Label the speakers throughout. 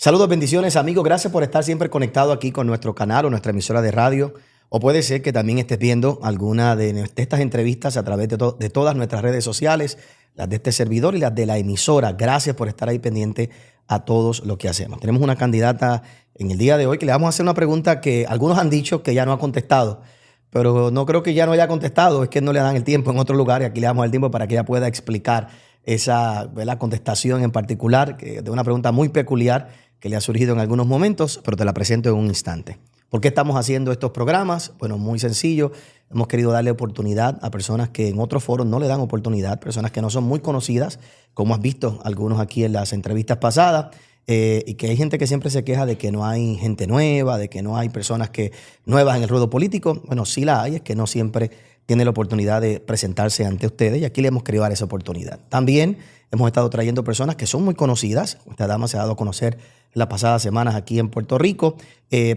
Speaker 1: Saludos, bendiciones, amigos. Gracias por estar siempre conectado aquí con nuestro canal o nuestra emisora de radio. O puede ser que también estés viendo alguna de estas entrevistas a través de todas nuestras redes sociales, las de este servidor y las de la emisora. Gracias por estar ahí pendiente a todos lo que hacemos. Tenemos una candidata en el día de hoy que le vamos a hacer una pregunta que algunos han dicho que ya no ha contestado, pero no creo que ya no haya contestado, es que no le dan el tiempo en otro lugar y aquí le damos el tiempo para que ella pueda explicar esa, ¿verdad?, contestación en particular de una pregunta muy peculiar que le ha surgido en algunos momentos, pero te la presento en un instante. ¿Por qué estamos haciendo estos programas? Bueno, muy sencillo. Hemos querido darle oportunidad a personas que en otros foros no le dan oportunidad, personas que no son muy conocidas, como has visto algunos aquí en las entrevistas pasadas, y que hay gente que siempre se queja de que no hay gente nueva, de que no hay personas nuevas en el ruedo político. Bueno, sí la hay, es que no siempre tiene la oportunidad de presentarse ante ustedes y aquí le hemos querido dar esa oportunidad. También hemos estado trayendo personas que son muy conocidas. Esta dama se ha dado a conocer las pasadas semanas aquí en Puerto Rico,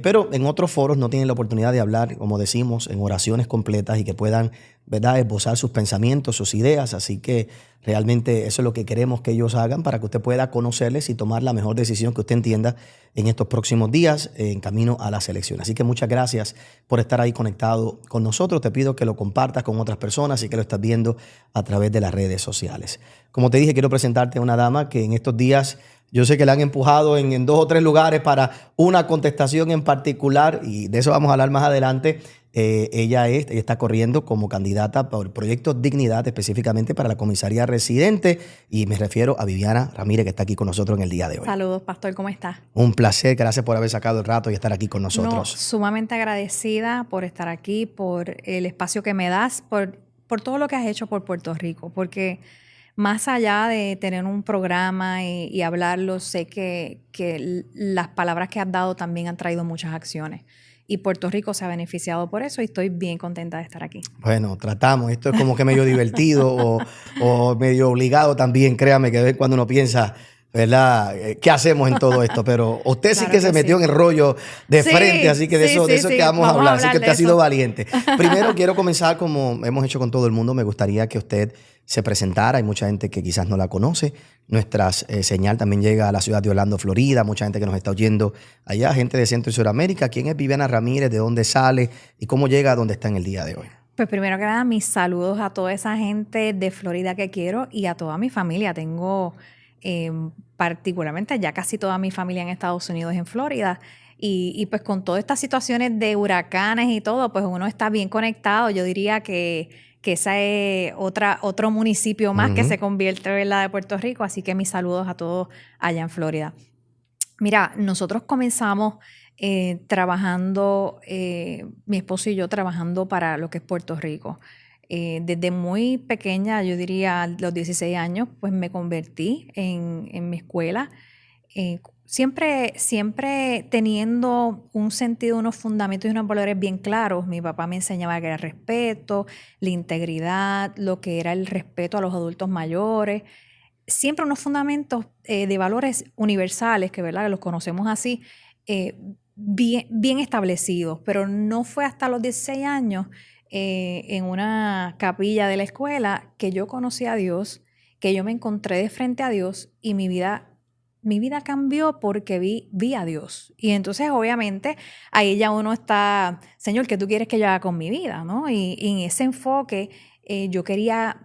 Speaker 1: pero en otros foros no tienen la oportunidad de hablar, como decimos, en oraciones completas y que puedan, ¿verdad?, esbozar sus pensamientos, sus ideas. Así que realmente eso es lo que queremos que ellos hagan para que usted pueda conocerles y tomar la mejor decisión que usted entienda en estos próximos días en camino a las elecciones. Así que muchas gracias por estar ahí conectado con nosotros. Te pido que lo compartas con otras personas y que lo estás viendo a través de las redes sociales. Como te dije, quiero presentarte a una dama que en estos días yo sé que la han empujado en 2 o 3 lugares para una contestación en particular y de eso vamos a hablar más adelante. Ella está corriendo como candidata por Proyecto Dignidad, específicamente para la comisaría residente, y me refiero a Viviana Ramírez, que está aquí con nosotros en el día de hoy.
Speaker 2: Saludos, pastor, ¿cómo estás?
Speaker 1: Un placer, gracias por haber sacado el rato y estar aquí con nosotros.
Speaker 2: No, sumamente agradecida por estar aquí, por el espacio que me das, por todo lo que has hecho por Puerto Rico, porque más allá de tener un programa y hablarlo, sé que las palabras que has dado también han traído muchas acciones. Y Puerto Rico se ha beneficiado por eso y estoy bien contenta de estar aquí.
Speaker 1: Bueno, tratamos. Esto es como que medio divertido o medio obligado también. Créame que de vez en cuando uno piensa, ¿verdad?, ¿qué hacemos en todo esto? Pero usted sí que se metió en el rollo de frente, así que de eso que vamos a hablar. Así que usted ha sido valiente. Primero quiero comenzar, como hemos hecho con todo el mundo, me gustaría que usted se presentara. Hay mucha gente que quizás no la conoce. Nuestra señal también llega a la ciudad de Orlando, Florida. Mucha gente que nos está oyendo allá, gente de Centro y Suramérica. ¿Quién es Viviana Ramírez? ¿De dónde sale? ¿Y cómo llega a donde está en el día de hoy?
Speaker 2: Pues primero que nada, mis saludos a toda esa gente de Florida que quiero y a toda mi familia. Tengo particularmente ya casi toda mi familia en Estados Unidos, en Florida. Y pues con todas estas situaciones de huracanes y todo, pues uno está bien conectado. Yo diría que esa es otro municipio más que se convierte en la de Puerto Rico. Así que mis saludos a todos allá en Florida. Mira, nosotros comenzamos trabajando, mi esposo y yo trabajando para lo que es Puerto Rico. Desde muy pequeña, yo diría a los 16 años, pues me convertí en mi escuela. Siempre teniendo un sentido, unos fundamentos y unos valores bien claros. Mi papá me enseñaba que era el respeto, la integridad, lo que era el respeto a los adultos mayores. Siempre unos fundamentos de valores universales, que, ¿verdad?, los conocemos así, bien establecidos. Pero no fue hasta los 16 años, en una capilla de la escuela, que yo conocí a Dios, que yo me encontré de frente a Dios y mi vida cambió porque vi a Dios. Y entonces, obviamente, ahí ya uno está, Señor, ¿qué tú quieres que yo haga con mi vida?, ¿no? Y en ese enfoque, yo quería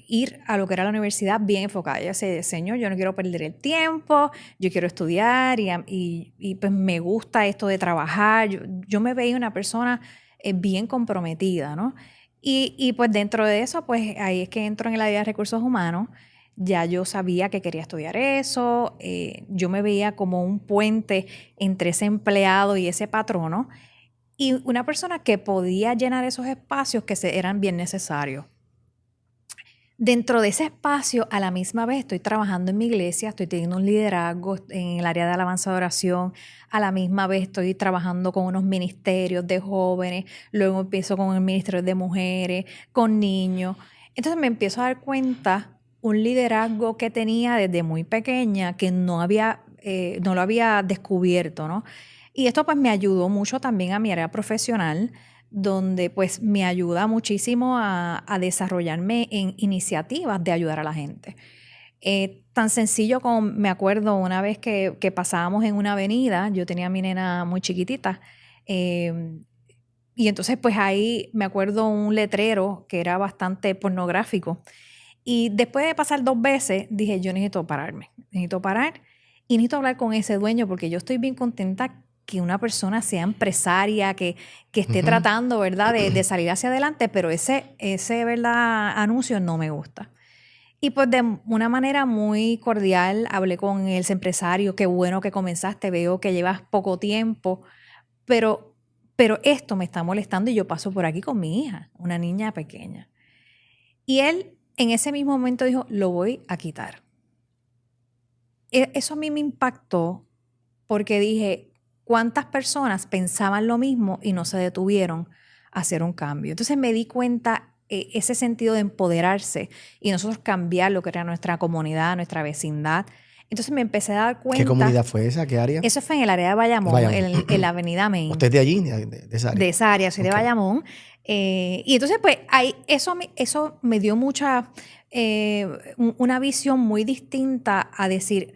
Speaker 2: ir a lo que era la universidad bien enfocada. Yo decía, Señor, yo no quiero perder el tiempo, yo quiero estudiar y pues me gusta esto de trabajar. Yo me veía una persona bien comprometida, ¿no? Y pues dentro de eso, pues ahí es que entro en el área de recursos humanos. Ya yo sabía que quería estudiar eso, yo me veía como un puente entre ese empleado y ese patrono y una persona que podía llenar esos espacios que eran bien necesarios. Dentro de ese espacio, a la misma vez estoy trabajando en mi iglesia, estoy teniendo un liderazgo en el área de alabanza de oración, a la misma vez estoy trabajando con unos ministerios de jóvenes, luego empiezo con el ministerio de mujeres, con niños. Entonces me empiezo a dar cuenta un liderazgo que tenía desde muy pequeña que no lo había descubierto, ¿no? Y esto pues me ayudó mucho también a mi área profesional, donde pues me ayuda muchísimo a desarrollarme en iniciativas de ayudar a la gente. Tan sencillo como me acuerdo una vez que pasábamos en una avenida, yo tenía a mi nena muy chiquitita, y entonces pues ahí me acuerdo un letrero que era bastante pornográfico. Y después de pasar 2 veces, dije, yo necesito pararme, necesito parar y necesito hablar con ese dueño porque yo estoy bien contenta que una persona sea empresaria, que esté tratando, ¿verdad?, de salir hacia adelante, pero ese, ¿verdad?, anuncio no me gusta. Y pues de una manera muy cordial hablé con ese empresario, qué bueno que comenzaste, veo que llevas poco tiempo, pero, pero esto me está molestando y yo paso por aquí con mi hija, una niña pequeña. Y él en ese mismo momento dijo, lo voy a quitar. Eso a mí me impactó porque dije, ¿cuántas personas pensaban lo mismo y no se detuvieron a hacer un cambio? Entonces me di cuenta ese sentido de empoderarse y nosotros cambiar lo que era nuestra comunidad, nuestra vecindad. Entonces me empecé a dar cuenta.
Speaker 1: ¿Qué comunidad fue esa? ¿Qué área?
Speaker 2: Eso fue en el área de Bayamón, en la avenida Main.
Speaker 1: ¿Usted es de allí, de esa área?
Speaker 2: De esa área, soy de Bayamón. Y entonces, pues, eso me dio una visión muy distinta a decir,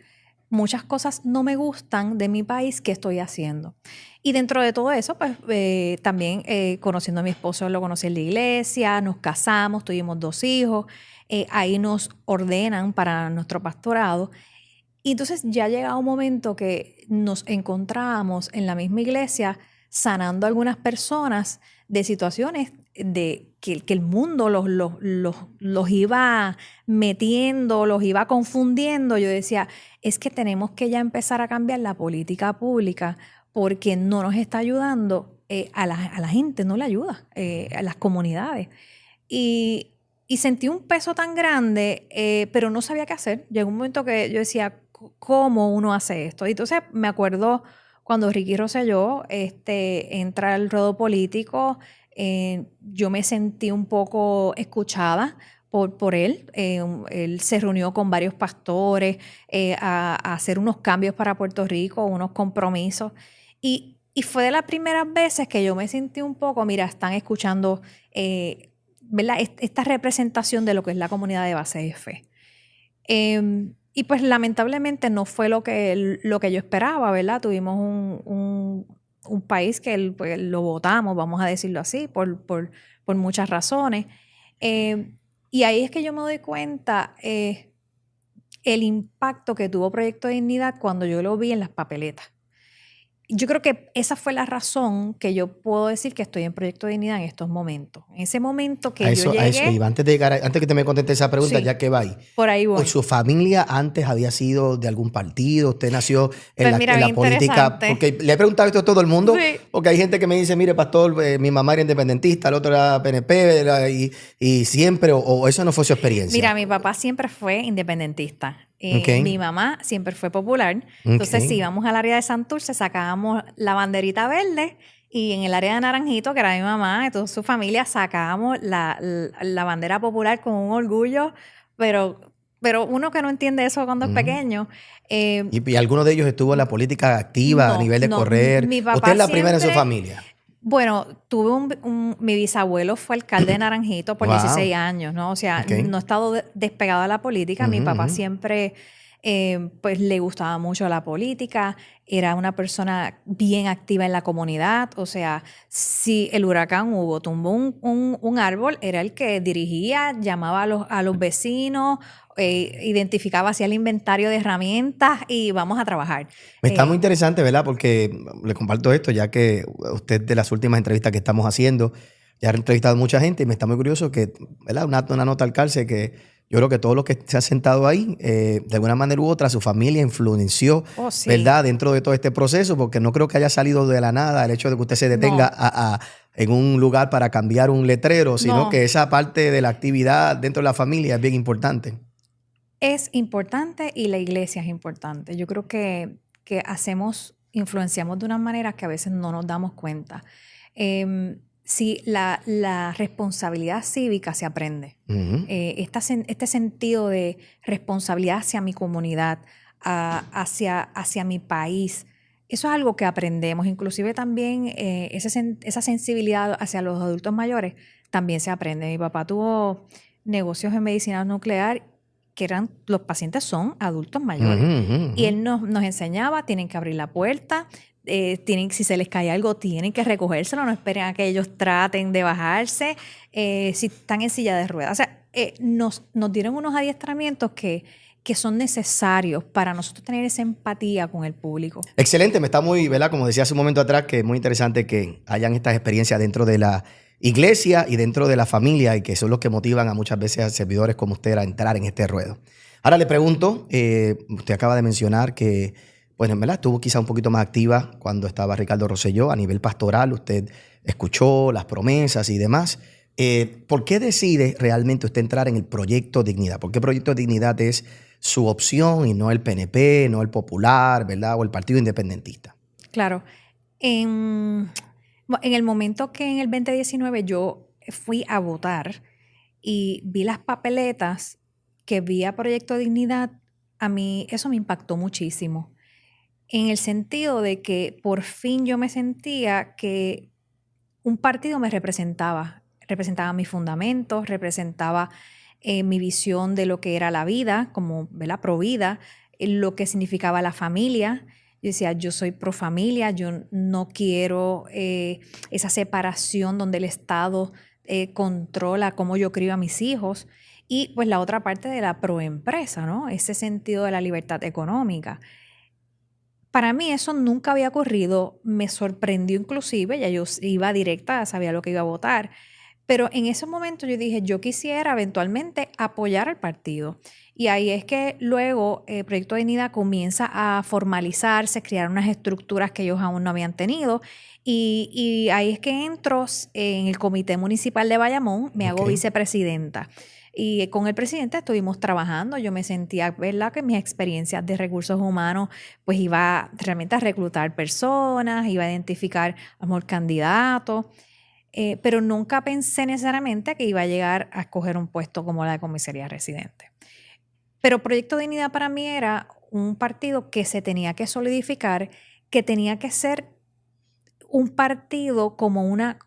Speaker 2: muchas cosas no me gustan de mi país, ¿qué estoy haciendo? Y dentro de todo eso, pues, también conociendo a mi esposo, lo conocí en la iglesia, nos casamos, tuvimos 2 hijos, ahí nos ordenan para nuestro pastorado. Y entonces ya llegaba un momento que nos encontrábamos en la misma iglesia sanando a algunas personas de situaciones de que el mundo los iba metiendo, los iba confundiendo. Yo decía, es que tenemos que ya empezar a cambiar la política pública porque no nos está ayudando a la gente, no le ayuda a las comunidades. Y sentí un peso tan grande, pero no sabía qué hacer. Llegó un momento que yo decía, ¿cómo uno hace esto? Y entonces me acuerdo cuando Ricky Rosselló entra al ruedo político, yo me sentí un poco escuchada por él. Él se reunió con varios pastores a hacer unos cambios para Puerto Rico, unos compromisos. Y fue de las primeras veces que yo me sentí un poco, mira, están escuchando ¿verdad?, esta representación de lo que es la comunidad de base de fe. Y pues lamentablemente no fue lo que yo esperaba, ¿verdad? Tuvimos un país que pues, lo votamos, vamos a decirlo así, por muchas razones. Y ahí es que yo me doy cuenta el impacto que tuvo Proyecto de Dignidad cuando yo lo vi en las papeletas. Yo creo que esa fue la razón que yo puedo decir que estoy en Proyecto de Dignidad en estos momentos. En ese momento que yo llegué...
Speaker 1: A eso iba. Antes de llegar, antes que te me conteste esa pregunta,
Speaker 2: sí,
Speaker 1: ya que va ahí.
Speaker 2: Por ahí voy.
Speaker 1: ¿Su familia antes había sido de algún partido? ¿Usted nació en
Speaker 2: Pues
Speaker 1: la política? Porque le he preguntado esto a todo el mundo, sí, porque hay gente que me dice, mire, pastor, mi mamá era independentista, el otro era PNP, y siempre, o eso no fue su experiencia.
Speaker 2: Mira, mi papá siempre fue independentista. Mi mamá siempre fue popular. Entonces, si íbamos al área de Santurce, sacábamos la banderita verde y en el área de Naranjito, que era mi mamá y toda su familia, sacábamos la bandera popular con un orgullo, pero uno que no entiende eso cuando es pequeño.
Speaker 1: ¿Y alguno de ellos estuvo en la política activa a nivel de correr?
Speaker 2: Mi papá
Speaker 1: ¿Usted es la primera en su familia?
Speaker 2: Bueno, tuve mi bisabuelo fue alcalde de Naranjito por 16 años, ¿no? O sea, no he estado despegado de la política. Mi papá siempre, pues, le gustaba mucho la política. Era una persona bien activa en la comunidad. O sea, si el huracán Hugo tumbó un árbol, era el que dirigía, llamaba a los vecinos, identificaba, hacía el inventario de herramientas y vamos a trabajar.
Speaker 1: Está muy interesante, ¿verdad? Porque le comparto esto, ya que usted de las últimas entrevistas que estamos haciendo, ya ha entrevistado a mucha gente y me está muy curioso que, ¿verdad? Una nota al calce que yo creo que todos los que se han sentado ahí, de alguna manera u otra, su familia influenció, sí, ¿verdad? Dentro de todo este proceso, porque no creo que haya salido de la nada el hecho de que usted se detenga en un lugar para cambiar un letrero, sino que esa parte de la actividad dentro de la familia es bien importante.
Speaker 2: Es importante y la iglesia es importante. Yo creo que influenciamos de una manera que a veces no nos damos cuenta. Sí, la responsabilidad cívica se aprende. Este sentido de responsabilidad hacia mi comunidad, hacia mi país, eso es algo que aprendemos. Inclusive también esa sensibilidad hacia los adultos mayores también se aprende. Mi papá tuvo negocios en medicina nuclear que los pacientes son adultos mayores. Y él nos enseñaba, tienen que abrir la puerta, si se les cae algo, tienen que recogérselo, no esperen a que ellos traten de bajarse, si están en silla de ruedas. O sea, nos dieron unos adiestramientos que son necesarios para nosotros tener esa empatía con el público.
Speaker 1: Excelente, me está muy, ¿verdad? Como decía hace un momento atrás, que es muy interesante que hayan estas experiencias dentro de la iglesia y dentro de la familia, y que son los que motivan a muchas veces a servidores como usted a entrar en este ruedo. Ahora le pregunto, usted acaba de mencionar que, bueno, ¿verdad? Estuvo quizá un poquito más activa cuando estaba Ricardo Rosselló a nivel pastoral, usted escuchó las promesas y demás. ¿Por qué decide realmente usted entrar en el Proyecto Dignidad? ¿Por qué Proyecto Dignidad es su opción y no el PNP, no el Popular, ¿verdad? O el Partido Independentista?
Speaker 2: Claro. En el momento que en el 2019 yo fui a votar y vi las papeletas que vi a Proyecto Dignidad, a mí eso me impactó muchísimo. En el sentido de que por fin yo me sentía que un partido me representaba mis fundamentos, representaba mi visión de lo que era la vida, como ¿verdad? Pro vida, lo que significaba la familia. Yo decía, yo soy pro familia, yo no quiero esa separación donde el Estado controla cómo yo crío a mis hijos. Y pues la otra parte de la pro empresa, ¿no? Ese sentido de la libertad económica. Para mí eso nunca había ocurrido, me sorprendió inclusive, ya yo iba directa, sabía lo que iba a votar. Pero en ese momento yo dije, yo quisiera eventualmente apoyar al partido. Y ahí es que luego Proyecto de Dignidad comienza a formalizarse, crear unas estructuras que ellos aún no habían tenido. Y ahí es que entro en el Comité Municipal de Bayamón, me hago vicepresidenta. Y con el presidente estuvimos trabajando. Yo me sentía, ¿verdad?, que mis experiencias de recursos humanos, pues iba realmente a reclutar personas, iba a identificar a lo mejor candidatos. Pero nunca pensé necesariamente que iba a llegar a escoger un puesto como la de comisaría residente. Pero Proyecto Dignidad para mí era un partido que se tenía que solidificar, que tenía que ser un partido como una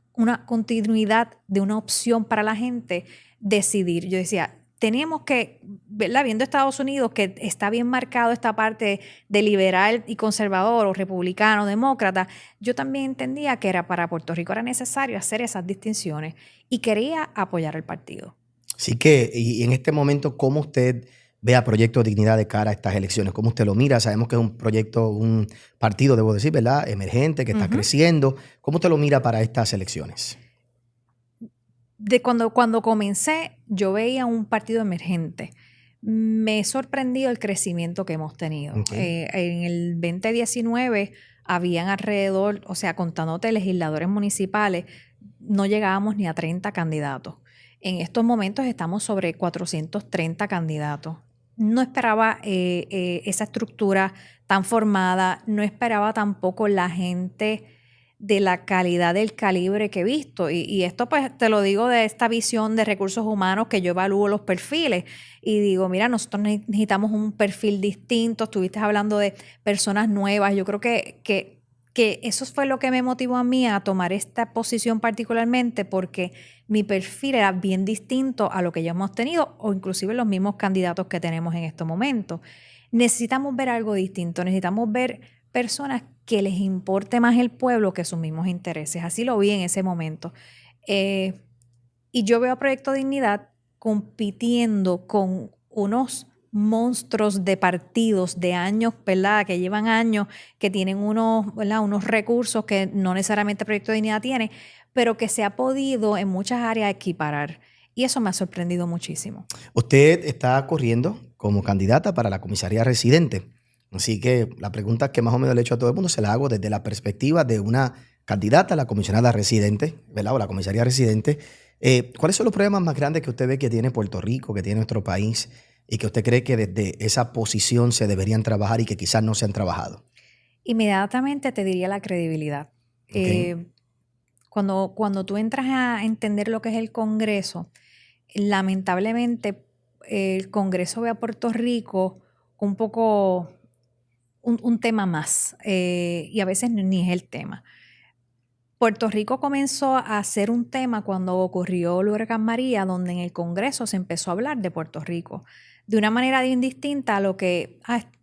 Speaker 2: continuidad de una opción para la gente decidir. Yo decía, teníamos que, ¿verdad? Viendo Estados Unidos, que está bien marcado esta parte de liberal y conservador, o republicano, demócrata, yo también entendía que para Puerto Rico era necesario hacer esas distinciones y quería apoyar al partido.
Speaker 1: Así que, y en este momento, ¿cómo usted ve a Proyecto Dignidad de cara a estas elecciones? ¿Cómo usted lo mira? Sabemos que es un proyecto, un partido, debo decir, ¿verdad?, emergente, que está creciendo. ¿Cómo usted lo mira para estas elecciones?
Speaker 2: Cuando comencé, yo veía un partido emergente. Me sorprendió el crecimiento que hemos tenido. En el 2019 habían alrededor, o sea, contándote legisladores municipales, no llegábamos ni a 30 candidatos. En estos momentos estamos sobre 430 candidatos. No esperaba esa estructura tan formada, no esperaba tampoco la gente de la calidad del calibre que he visto. Y esto pues te lo digo de esta visión de recursos humanos, que yo evalúo los perfiles y digo, mira, nosotros necesitamos un perfil distinto. Estuviste hablando de personas nuevas. Yo creo que eso fue lo que me motivó a mí a tomar esta posición particularmente, porque mi perfil era bien distinto a lo que ya hemos tenido, o inclusive los mismos candidatos que tenemos en este momento. Necesitamos ver algo distinto, necesitamos ver personas que les importe más el pueblo que sus mismos intereses. Así lo vi en ese momento. Y yo veo a Proyecto Dignidad compitiendo con unos monstruos de partidos de años, ¿verdad?, que llevan años, que tienen unos recursos que no necesariamente Proyecto Dignidad tiene, pero que se ha podido en muchas áreas equiparar. Y eso me ha sorprendido muchísimo.
Speaker 1: Usted está corriendo como candidata para la comisaría residente. Así que la pregunta que más o menos le he hecho a todo el mundo se la hago desde la perspectiva de una candidata a la comisionada residente, ¿verdad?, o la comisaría residente. ¿Cuáles son los problemas más grandes que usted ve que tiene Puerto Rico, que tiene nuestro país, y que usted cree que desde esa posición se deberían trabajar y que quizás no se han trabajado?
Speaker 2: Inmediatamente te diría la credibilidad. Cuando tú entras a entender lo que es el Congreso, lamentablemente el Congreso ve a Puerto Rico un poco un tema más, y a veces ni es el tema. Puerto Rico comenzó a ser un tema cuando ocurrió el huracán María, donde en el Congreso se empezó a hablar de Puerto Rico, de una manera bien distinta a lo que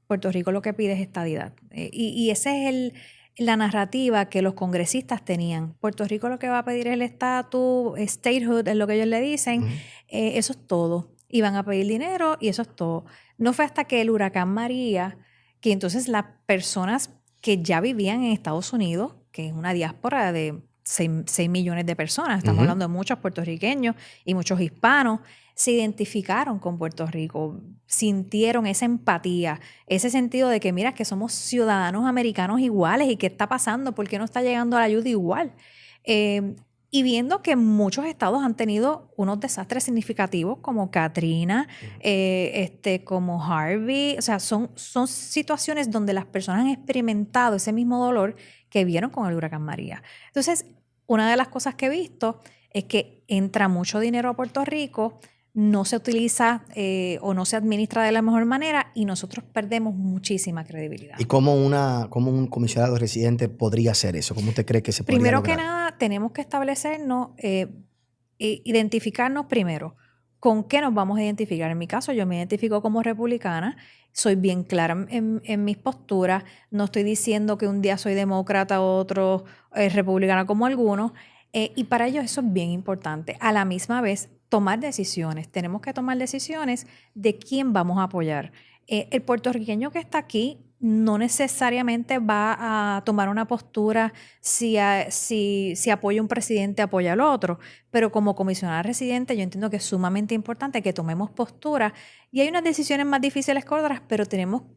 Speaker 2: Puerto Rico lo que pide es estadidad. Y esa es la narrativa que los congresistas tenían. Puerto Rico lo que va a pedir es el estatus, statehood, es lo que ellos le dicen. Eso es todo. Y van a pedir dinero y eso es todo. No fue hasta que el huracán María, que entonces las personas que ya vivían en Estados Unidos, que es una diáspora de 6 millones de personas, estamos hablando de muchos puertorriqueños y muchos hispanos, se identificaron con Puerto Rico, sintieron esa empatía, ese sentido de que mira, que somos ciudadanos americanos iguales y qué está pasando, por qué no está llegando la ayuda igual. Y viendo que muchos estados han tenido unos desastres significativos como Katrina, como Harvey, o sea, son situaciones donde las personas han experimentado ese mismo dolor que vieron con el huracán María. Entonces, una de las cosas que he visto es que entra mucho dinero a Puerto Rico, no se utiliza o no se administra de la mejor manera y nosotros perdemos muchísima credibilidad.
Speaker 1: ¿Y cómo un comisionado residente podría hacer eso? ¿Cómo usted cree que se podría
Speaker 2: Primero
Speaker 1: lograr?
Speaker 2: que nada, tenemos que establecernos, identificarnos primero. ¿Con qué nos vamos a identificar? En mi caso, yo me identifico como republicana, soy bien clara en mis posturas, no estoy diciendo que un día soy demócrata, otro republicana como algunos, y para ellos eso es bien importante. A la misma vez, tomar decisiones. Tenemos que tomar decisiones de quién vamos a apoyar. El puertorriqueño que está aquí no necesariamente va a tomar una postura si apoya un presidente, apoya al otro, pero como comisionada residente yo entiendo que es sumamente importante que tomemos postura y hay unas decisiones más difíciles que otras, pero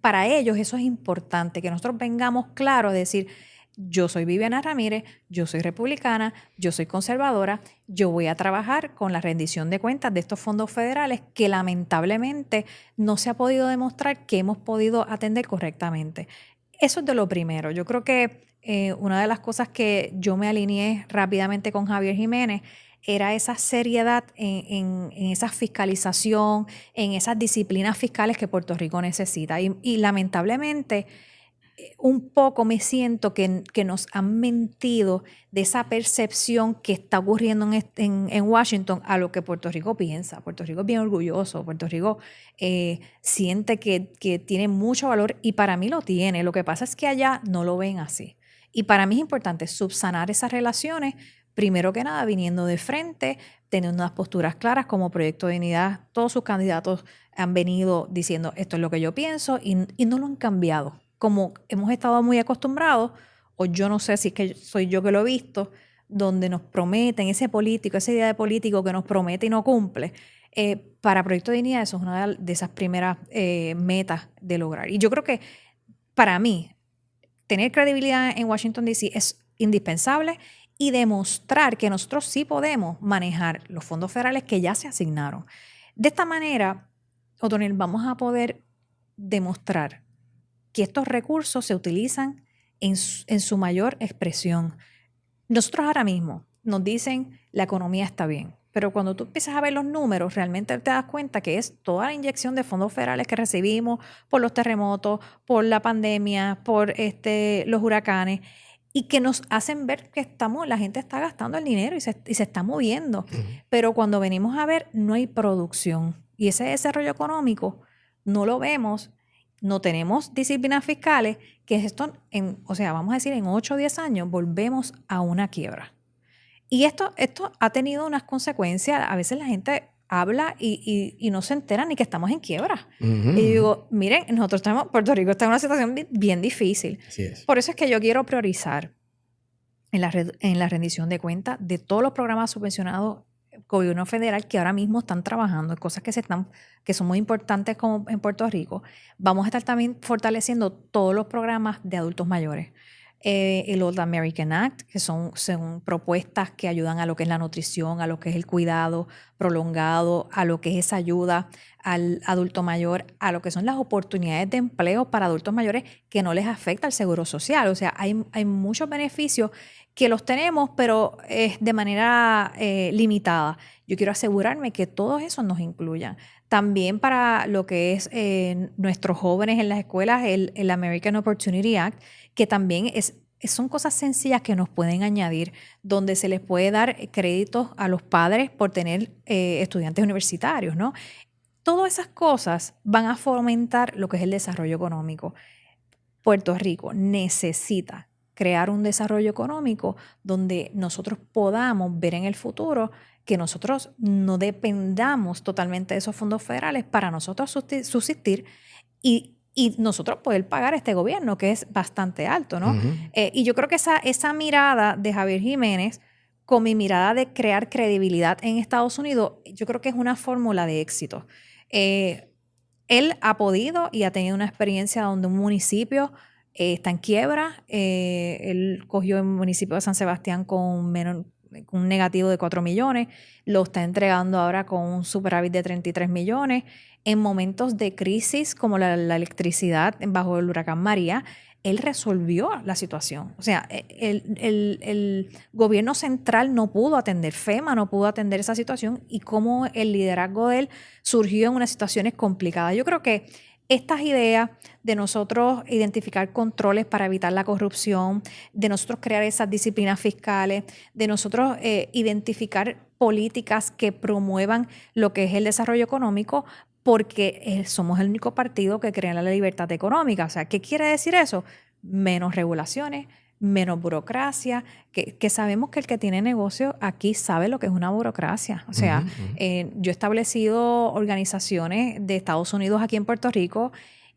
Speaker 2: para ellos eso es importante, que nosotros vengamos claros de decir, yo soy Viviana Ramírez, yo soy republicana, yo soy conservadora, yo voy a trabajar con la rendición de cuentas de estos fondos federales que lamentablemente no se ha podido demostrar que hemos podido atender correctamente. Eso es de lo primero. Yo creo que una de las cosas que yo me alineé rápidamente con Javier Jiménez era esa seriedad en esa fiscalización, en esas disciplinas fiscales que Puerto Rico necesita. Y lamentablemente un poco me siento que nos han mentido de esa percepción que está ocurriendo en Washington a lo que Puerto Rico piensa. Puerto Rico es bien orgulloso, Puerto Rico siente que tiene mucho valor y para mí lo tiene. Lo que pasa es que allá no lo ven así. Y para mí es importante subsanar esas relaciones, primero que nada viniendo de frente, teniendo unas posturas claras como Proyecto de Dignidad. Todos sus candidatos han venido diciendo esto es lo que yo pienso y no lo han cambiado. Como hemos estado muy acostumbrados, o yo no sé si es que soy yo que lo he visto, donde nos prometen esa idea de político que nos promete y no cumple. Para Proyecto de Dignidad eso es una de esas primeras metas de lograr. Y yo creo que para mí, tener credibilidad en Washington, D.C. es indispensable y demostrar que nosotros sí podemos manejar los fondos federales que ya se asignaron. De esta manera, Otoniel, vamos a poder demostrar que estos recursos se utilizan en su mayor expresión. Nosotros ahora mismo nos dicen la economía está bien, pero cuando tú empiezas a ver los números, realmente te das cuenta que es toda la inyección de fondos federales que recibimos por los terremotos, por la pandemia, por los huracanes, y que nos hacen ver que la gente está gastando el dinero y se está moviendo. Pero cuando venimos a ver, no hay producción. Y ese desarrollo económico no lo vemos. No tenemos disciplinas fiscales, que esto, vamos a decir, en 8 o 10 años volvemos a una quiebra. Y esto ha tenido unas consecuencias. A veces la gente habla y no se entera ni que estamos en quiebra. Y digo, miren, Puerto Rico está en una situación bien difícil.
Speaker 1: Así es.
Speaker 2: Por eso es que yo quiero priorizar en la rendición de cuentas de todos los programas subvencionados gobierno federal que ahora mismo están trabajando en cosas que son muy importantes como en Puerto Rico. Vamos a estar también fortaleciendo todos los programas de adultos mayores. El Old American Act, que son propuestas que ayudan a lo que es la nutrición, a lo que es el cuidado prolongado, a lo que es esa ayuda al adulto mayor, a lo que son las oportunidades de empleo para adultos mayores que no les afecta el seguro social. O sea, hay muchos beneficios que los tenemos, pero de manera limitada. Yo quiero asegurarme que todos esos nos incluyan. También para lo que es nuestros jóvenes en las escuelas, el American Opportunity Act, que también son cosas sencillas que nos pueden añadir, donde se les puede dar créditos a los padres por tener estudiantes universitarios, ¿no? Todas esas cosas van a fomentar lo que es el desarrollo económico. Puerto Rico necesita crear un desarrollo económico donde nosotros podamos ver en el futuro que nosotros no dependamos totalmente de esos fondos federales para nosotros subsistir y nosotros poder pagar este gobierno, que es bastante alto, ¿no? Y yo creo que esa mirada de Javier Jiménez, con mi mirada de crear credibilidad en Estados Unidos, yo creo que es una fórmula de éxito. Él ha podido y ha tenido una experiencia donde un municipio está en quiebra. Él cogió el municipio de San Sebastián con un negativo de 4 millones, lo está entregando ahora con un superávit de 33 millones. En momentos de crisis como la electricidad bajo el huracán María, él resolvió la situación. O sea, el gobierno central no pudo atender, FEMA no pudo atender esa situación y cómo el liderazgo de él surgió en unas situaciones complicadas. Yo creo que estas ideas de nosotros identificar controles para evitar la corrupción, de nosotros crear esas disciplinas fiscales, de nosotros identificar políticas que promuevan lo que es el desarrollo económico, porque somos el único partido que cree en la libertad económica. O sea, ¿qué quiere decir eso? Menos regulaciones, menos burocracia, que sabemos que el que tiene negocio aquí sabe lo que es una burocracia. O sea, yo he establecido organizaciones de Estados Unidos aquí en Puerto Rico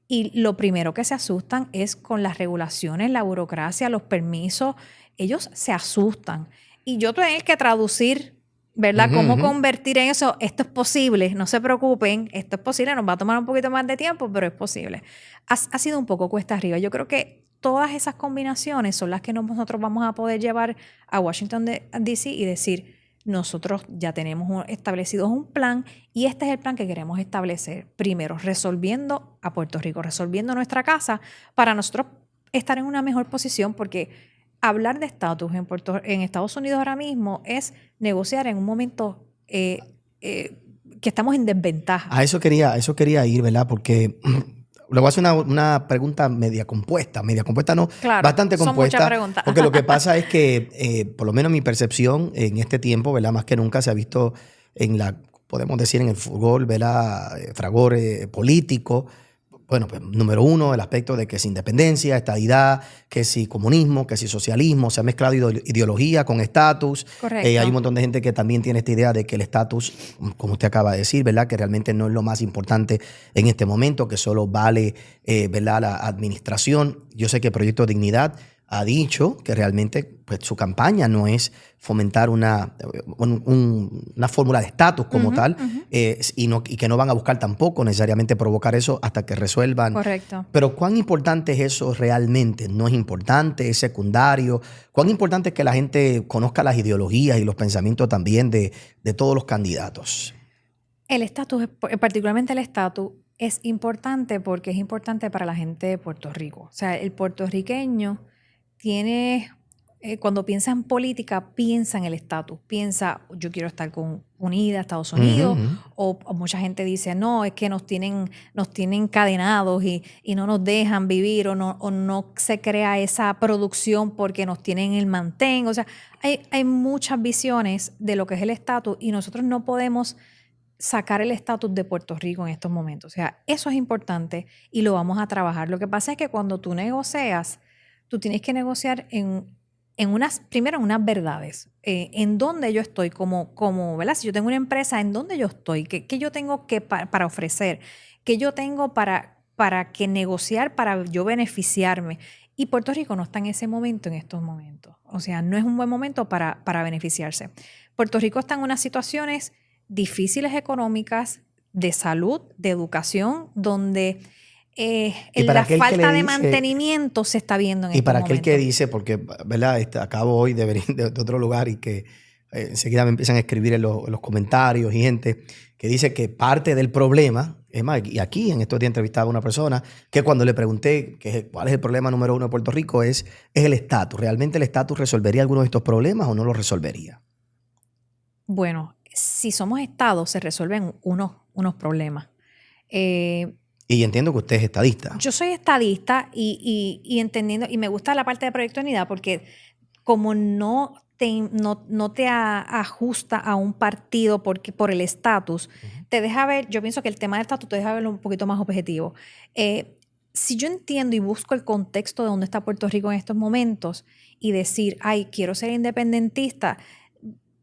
Speaker 2: y lo primero que se asustan es con las regulaciones, la burocracia, los permisos. Ellos se asustan. Y yo tengo que traducir, ¿verdad? ¿Cómo convertir en eso? Esto es posible, no se preocupen, esto es posible, nos va a tomar un poquito más de tiempo, pero es posible. Ha sido un poco cuesta arriba. Yo creo que todas esas combinaciones son las que nosotros vamos a poder llevar a Washington D.C. y decir, nosotros ya tenemos establecido un plan y este es el plan que queremos establecer. Primero, resolviendo a Puerto Rico, resolviendo nuestra casa para nosotros estar en una mejor posición, porque hablar de estatus en Estados Unidos ahora mismo es negociar en un momento que estamos en desventaja.
Speaker 1: A eso quería ir, ¿verdad? Porque le voy a hacer una pregunta media compuesta no,
Speaker 2: claro,
Speaker 1: bastante compuesta.
Speaker 2: Son muchas preguntas.
Speaker 1: Porque lo que pasa es que, por lo menos mi percepción en este tiempo, ¿verdad? Más que nunca se ha visto podemos decir, en el fútbol, ¿verdad? Fragor político. Bueno, pues número uno, el aspecto de que es independencia, estadidad, que si comunismo, que si socialismo, se ha mezclado ideología con estatus.
Speaker 2: Correcto.
Speaker 1: Hay un montón de gente que también tiene esta idea de que el estatus, como usted acaba de decir, ¿verdad? Que realmente no es lo más importante en este momento, que solo vale, ¿verdad? La administración. Yo sé que Proyecto Dignidad ha dicho que realmente pues, su campaña no es fomentar una fórmula de estatus como tal, y que no van a buscar tampoco necesariamente provocar eso hasta que resuelvan.
Speaker 2: Correcto.
Speaker 1: Pero ¿cuán importante es eso realmente? ¿No es importante? ¿Es secundario? ¿Cuán importante es que la gente conozca las ideologías y los pensamientos también de todos los candidatos?
Speaker 2: El estatus, particularmente el estatus, es importante porque es importante para la gente de Puerto Rico. O sea, el puertorriqueño tiene, cuando piensa en política, piensa en el estatus, piensa, yo quiero estar unida a Estados Unidos, o mucha gente dice, no, es que nos tienen encadenados y no nos dejan vivir, o no se crea esa producción porque nos tienen el mantén. O sea, hay muchas visiones de lo que es el estatus y nosotros no podemos sacar el estatus de Puerto Rico en estos momentos. O sea, eso es importante y lo vamos a trabajar. Lo que pasa es que cuando tú negocias, tú tienes que negociar primero en unas verdades, en dónde yo estoy como, ¿verdad? Si yo tengo una empresa, ¿en dónde yo estoy? ¿Qué yo tengo para ofrecer? ¿Qué yo tengo para que negociar, para yo beneficiarme? Y Puerto Rico no está en ese momento en estos momentos. O sea, no es un buen momento para beneficiarse. Puerto Rico está en unas situaciones difíciles económicas, de salud, de educación, donde la falta de mantenimiento se está viendo en este momento. Y
Speaker 1: para aquel que dice, porque ¿verdad? Acabo hoy de venir de otro lugar y que enseguida me empiezan a escribir en los comentarios y gente que dice que parte del problema, es más, y aquí en estos días entrevistaba a una persona que cuando le pregunté cuál es el problema número uno de Puerto Rico es el estatus. ¿Realmente el estatus resolvería algunos de estos problemas o no lo resolvería?
Speaker 2: Bueno, si somos estados se resuelven unos problemas.
Speaker 1: Y entiendo que usted es estadista.
Speaker 2: Yo soy estadista y entendiendo, y me gusta la parte de Proyecto Unidad porque como no te ajusta a un partido por el estatus, te deja ver, yo pienso que el tema del estatus te deja verlo un poquito más objetivo. Si yo entiendo y busco el contexto de dónde está Puerto Rico en estos momentos y decir, ay, quiero ser independentista,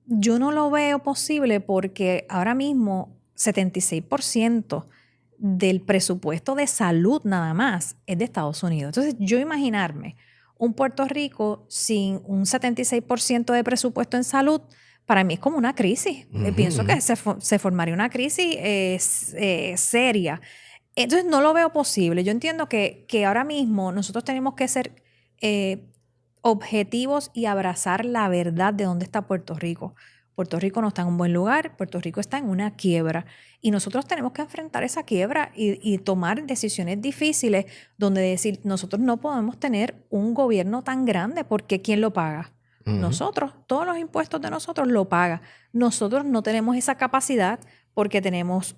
Speaker 2: yo no lo veo posible porque ahora mismo 76% del presupuesto de salud nada más es de Estados Unidos. Entonces, yo imaginarme un Puerto Rico sin un 76% de presupuesto en salud, para mí es como una crisis. Pienso que se formaría una crisis seria. Entonces, no lo veo posible. Yo entiendo que ahora mismo nosotros tenemos que ser objetivos y abrazar la verdad de dónde está Puerto Rico. Puerto Rico no está en un buen lugar, Puerto Rico está en una quiebra y nosotros tenemos que enfrentar esa quiebra y tomar decisiones difíciles donde decir, nosotros no podemos tener un gobierno tan grande porque ¿quién lo paga? Nosotros, todos los impuestos de nosotros lo paga. Nosotros no tenemos esa capacidad porque tenemos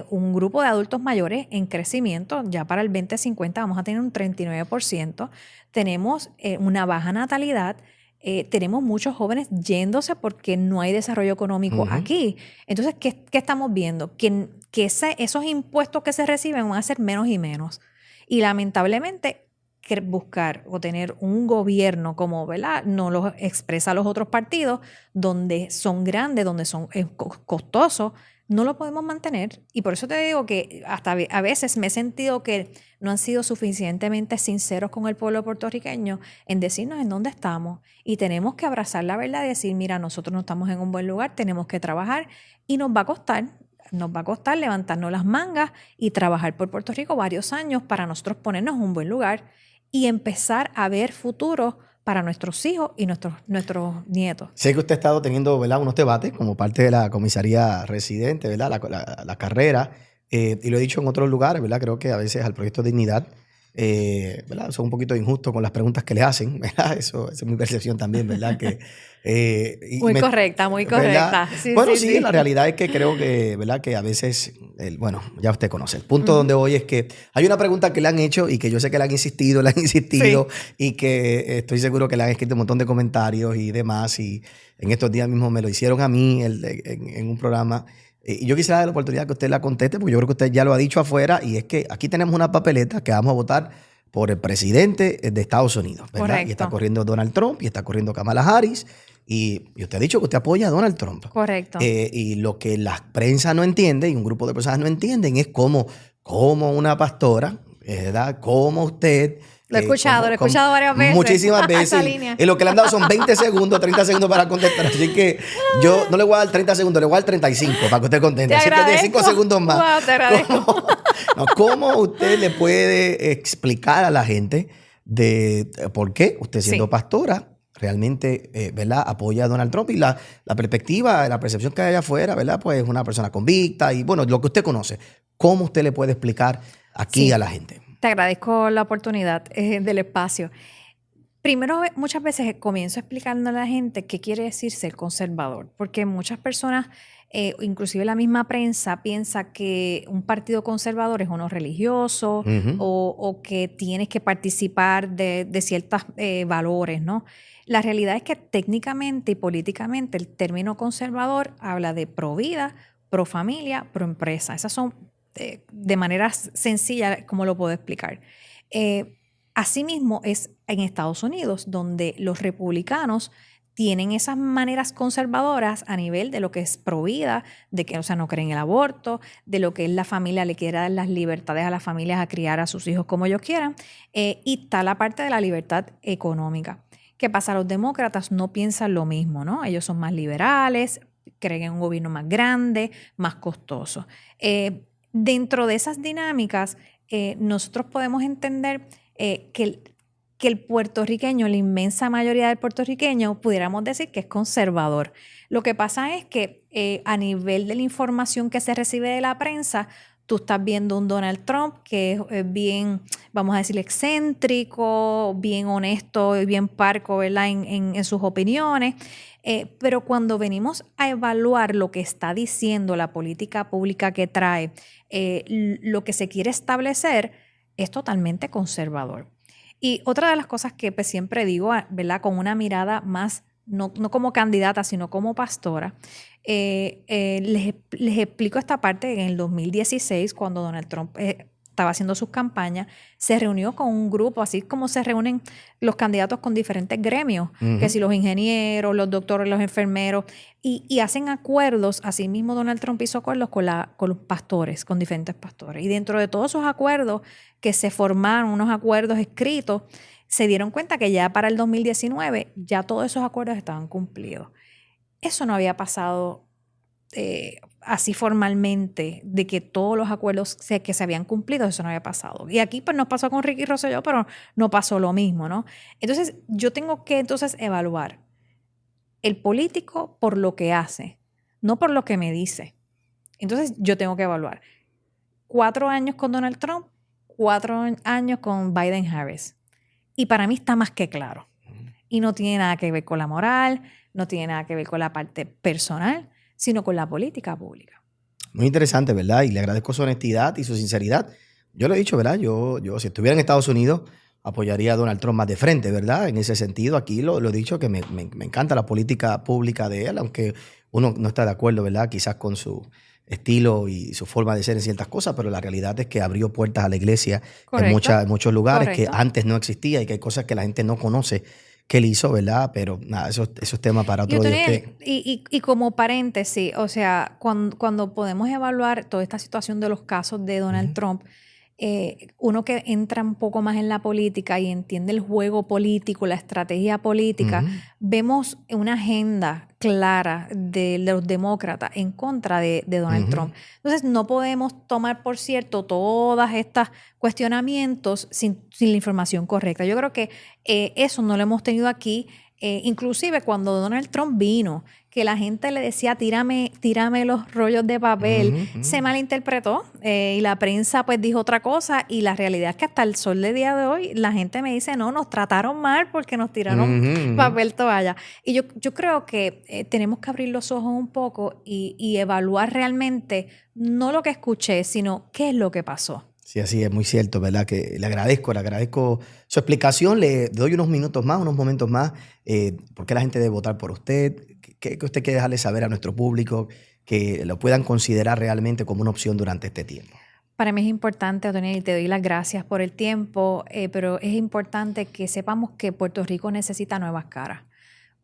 Speaker 2: un grupo de adultos mayores en crecimiento. Ya para el 2050 vamos a tener un 39%. Tenemos una baja natalidad. Tenemos muchos jóvenes yéndose porque no hay desarrollo económico aquí. Entonces, ¿qué estamos viendo? Que esos impuestos que se reciben van a ser menos y menos. Y lamentablemente, buscar o tener un gobierno como, ¿verdad?, no lo expresa los otros partidos, donde son grandes, donde son costosos, no lo podemos mantener. Y por eso te digo que hasta a veces me he sentido que no han sido suficientemente sinceros con el pueblo puertorriqueño en decirnos en dónde estamos. Y tenemos que abrazar la verdad y decir, mira, nosotros no estamos en un buen lugar, tenemos que trabajar y nos va a costar levantarnos las mangas y trabajar por Puerto Rico varios años para nosotros ponernos en un buen lugar y empezar a ver futuro para nuestros hijos y nuestros nietos.
Speaker 1: Sé que usted ha estado teniendo, ¿verdad?, unos debates como parte de la comisaría residente, ¿verdad?, la carrera, y lo he dicho en otros lugares, ¿verdad? Creo que a veces al Proyecto Dignidad, ¿verdad?, son un poquito injustos con las preguntas que le hacen, ¿verdad? Esa es mi percepción también, ¿verdad?
Speaker 2: Muy correcta.
Speaker 1: Sí, sí, la realidad es que creo que, ¿verdad?, que a veces, bueno, ya usted conoce. El punto donde voy es que hay una pregunta que le han hecho y que yo sé que le han insistido, y que estoy seguro que le han escrito un montón de comentarios y demás. Y en estos días mismo me lo hicieron a mí en un programa. Y yo quisiera dar la oportunidad que usted la conteste, porque yo creo que usted ya lo ha dicho afuera, y es que aquí tenemos una papeleta que vamos a votar por el presidente de Estados Unidos, ¿verdad?
Speaker 2: Correcto.
Speaker 1: Y está corriendo Donald Trump y está corriendo Kamala Harris. Y usted ha dicho que usted apoya a Donald Trump.
Speaker 2: Correcto.
Speaker 1: Y lo que la prensa no entiende y un grupo de personas no entienden es cómo una pastora, ¿verdad?, cómo usted...
Speaker 2: Lo he escuchado varias veces.
Speaker 1: Muchísimas veces.
Speaker 2: Esa línea.
Speaker 1: Y lo que le han dado son 20 segundos, 30 segundos para contestar. Así que yo no le voy a dar 30 segundos, le voy a dar 35 para que usted conteste. Así que de 5 segundos más.
Speaker 2: Wow, te agradezco.
Speaker 1: ¿Cómo usted le puede explicar a la gente de por qué usted, siendo pastora, realmente, ¿verdad?, apoya a Donald Trump? Y la perspectiva, la percepción que hay allá afuera, ¿verdad?, pues es una persona convicta y, bueno, lo que usted conoce. ¿Cómo usted le puede explicar aquí a la gente?
Speaker 2: Te agradezco la oportunidad del espacio. Primero, muchas veces comienzo explicando a la gente qué quiere decir ser conservador, porque muchas personas, inclusive la misma prensa, piensa que un partido conservador es uno religioso o que tienes que participar de ciertos valores, ¿no? La realidad es que técnicamente y políticamente el término conservador habla de pro vida, pro familia, pro empresa. Esas son de manera sencilla como lo puedo explicar. Asimismo es en Estados Unidos, donde los republicanos tienen esas maneras conservadoras a nivel de lo que es pro vida, de que, o sea, no creen en el aborto, de lo que es la familia, le quiere dar las libertades a las familias a criar a sus hijos como ellos quieran, y está la parte de la libertad económica. ¿Qué pasa? Los demócratas no piensan lo mismo, ¿no? Ellos son más liberales, creen en un gobierno más grande, más costoso. Dentro de esas dinámicas, nosotros podemos entender que el puertorriqueño, la inmensa mayoría del puertorriqueño, pudiéramos decir que es conservador. Lo que pasa es que a nivel de la información que se recibe de la prensa, tú estás viendo un Donald Trump que es bien, vamos a decir, excéntrico, bien honesto y bien parco, ¿verdad?, en sus opiniones. Pero cuando venimos a evaluar lo que está diciendo, la política pública que trae, lo que se quiere establecer es totalmente conservador. Y otra de las cosas que pues, siempre digo, ¿verdad? Con una mirada más, no como candidata, sino como pastora, les explico esta parte. En el 2016, cuando Donald Trump estaba haciendo sus campañas, se reunió con un grupo, así como se reúnen los candidatos con diferentes gremios, que si los ingenieros, los doctores, los enfermeros, y hacen acuerdos. Asimismo, Donald Trump hizo acuerdos con los pastores, con diferentes pastores. Y dentro de todos esos acuerdos que se formaron, unos acuerdos escritos, se dieron cuenta que ya para el 2019 ya todos esos acuerdos estaban cumplidos. Eso no había pasado así formalmente, de que todos los acuerdos que se habían cumplido, eso no había pasado. Y aquí pues nos pasó con Ricky Rosselló, pero no pasó lo mismo, ¿no? Entonces yo tengo que entonces evaluar el político por lo que hace, no por lo que me dice. Entonces yo tengo que evaluar 4 años con Donald Trump, 4 años con Biden-Harris. Y para mí está más que claro. Y no tiene nada que ver con la moral, no tiene nada que ver con la parte personal, sino con la política pública.
Speaker 1: Muy interesante, ¿verdad? Y le agradezco su honestidad y su sinceridad. Yo lo he dicho, ¿verdad? Yo si estuviera en Estados Unidos, apoyaría a Donald Trump más de frente, ¿verdad? En ese sentido, aquí lo he dicho, que me encanta la política pública de él, aunque uno no está de acuerdo, ¿verdad? Quizás con su estilo y su forma de ser en ciertas cosas, pero la realidad es que abrió puertas a la iglesia en muchos lugares. Correcto. Que antes no existía, y que hay cosas que la gente no conoce que él hizo, ¿verdad? Pero nada, eso es tema para otro día.
Speaker 2: Y como paréntesis, o sea, cuando podemos evaluar toda esta situación de los casos de Donald Trump, uno que entra un poco más en la política y entiende el juego político, la estrategia política, vemos una agenda clara de los demócratas en contra de Donald Trump. Entonces no podemos tomar por cierto todas estas cuestionamientos sin la información correcta. Yo creo que eso no lo hemos tenido aquí. Inclusive cuando Donald Trump vino, que la gente le decía tírame los rollos de papel, se malinterpretó y la prensa pues dijo otra cosa, y la realidad es que hasta el sol del día de hoy la gente me dice no, nos trataron mal porque nos tiraron papel toalla. Y yo creo que tenemos que abrir los ojos un poco y evaluar realmente no lo que escuché, sino qué es lo que pasó.
Speaker 1: Sí, así es, muy cierto, ¿verdad? Que le agradezco su explicación. Le doy unos momentos más, por qué la gente debe votar por usted, qué usted quiere dejarle saber a nuestro público, que lo puedan considerar realmente como una opción durante este tiempo.
Speaker 2: Para mí es importante, Otoniel, y te doy las gracias por el tiempo, pero es importante que sepamos que Puerto Rico necesita nuevas caras.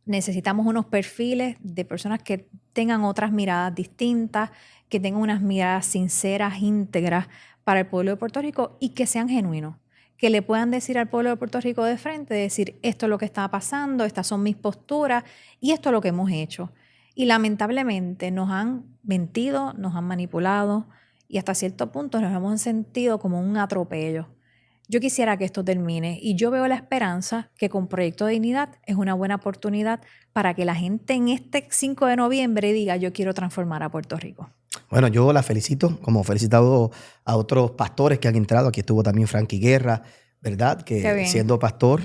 Speaker 2: Necesitamos unos perfiles de personas que tengan otras miradas distintas, que tengan unas miradas sinceras, íntegras para el pueblo de Puerto Rico, y que sean genuinos, que le puedan decir al pueblo de Puerto Rico de frente, decir esto es lo que está pasando, estas son mis posturas y esto es lo que hemos hecho. Y lamentablemente nos han mentido, nos han manipulado y hasta cierto punto nos hemos sentido como un atropello. Yo quisiera que esto termine, y yo veo la esperanza que con Proyecto de Dignidad es una buena oportunidad para que la gente en este 5 de noviembre diga yo quiero transformar a Puerto Rico.
Speaker 1: Bueno, yo la felicito, como he felicitado a otros pastores que han entrado. Aquí estuvo también Frankie Guerra, ¿verdad? Que siendo pastor,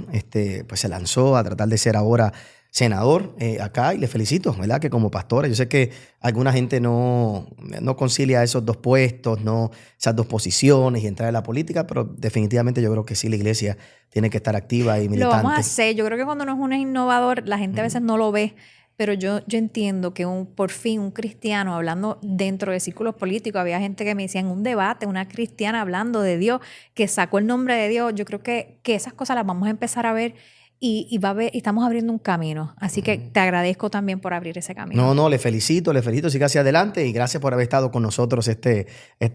Speaker 1: pues se lanzó a tratar de ser ahora senador acá, y le felicito, ¿verdad? Que como pastora, yo sé que alguna gente no concilia esos dos puestos, esas dos posiciones y entrar en la política, pero definitivamente yo creo que sí, la iglesia tiene que estar activa y militante.
Speaker 2: Lo vamos a hacer. Yo creo que cuando uno es innovador, la gente a veces no lo ve. Pero yo entiendo que por fin un cristiano hablando dentro de círculos políticos, había gente que me decía en un debate, una cristiana hablando de Dios, que sacó el nombre de Dios. Yo creo que esas cosas las vamos a empezar a ver y estamos abriendo un camino. Así que te agradezco también por abrir ese camino.
Speaker 1: No, le felicito, siga hacia adelante, y gracias por haber estado con nosotros este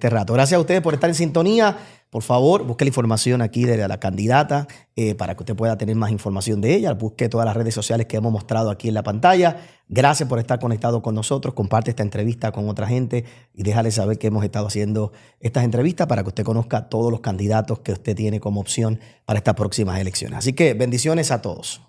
Speaker 1: rato. Gracias a ustedes por estar en sintonía. Por favor, busque la información aquí de la candidata para que usted pueda tener más información de ella. Busque todas las redes sociales que hemos mostrado aquí en la pantalla. Gracias por estar conectado con nosotros. Comparte esta entrevista con otra gente y déjale saber que hemos estado haciendo estas entrevistas para que usted conozca todos los candidatos que usted tiene como opción para estas próximas elecciones. Así que bendiciones a todos.